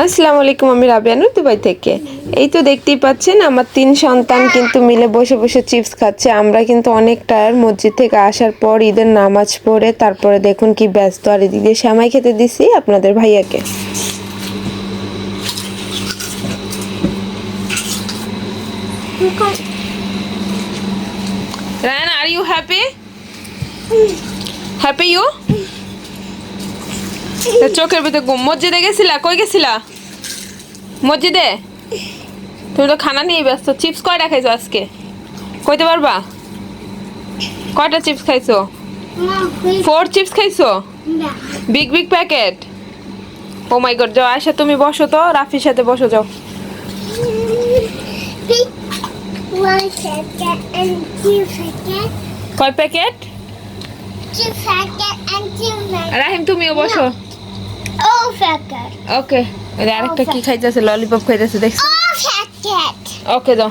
আসসালামু আলাইকুম, আমি রাবিয়া নূর দুবাই থেকে। এই তো দেখতেই পাচ্ছেন আমার 3 সন্তান কিন্তু মিলে বসে বসে চিপস খাচ্ছে। আমরা কিন্তু অনেক টায়ার মসজিদ থেকে আসার পর ঈদের নামাজ পড়ে তারপরে দেখুন কি ব্যস্ত। আর এদিকে সেমাই খেতে দিছি আপনাদের ভাইয়াকে। Rayan, are you happy? Happy you? চোখের ভিতরে ঘুম। মসজিদে গেছিলা? কই গেছিলা? মসজিদে? তুমি তো খানা নিয়ে ব্যস্ত। চিপস কয়টা খাইছো আজকে? কইতে পারবা? কয়টা চিপস খাইছো? 4 চিপস খাইছো? Big big packet? Oh my god. যাও আয়শা, তুমি বসো তো, রাফির সাথে বসো যাও। কয় প্যাকেট? রাহিম, তুমিও বসো। ওকে। আরেকটা কি খাইতেছে? ললিপপ খাইতেছে, দেখছো? ওকে দাও।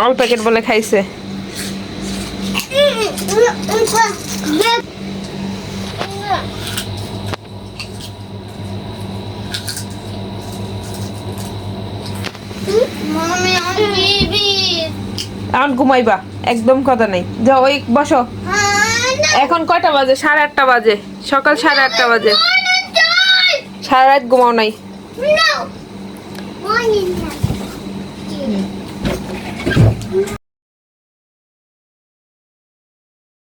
অল প্যাকেট বলে খাইছে। এখন ঘুমাইবা, একদম কথা নাই। যাও, ওই বসো। এখন কয়টা বাজে? 8:30 বাজে। সকাল 8:30 বাজে। সারা রাত ঘুমাও নাই?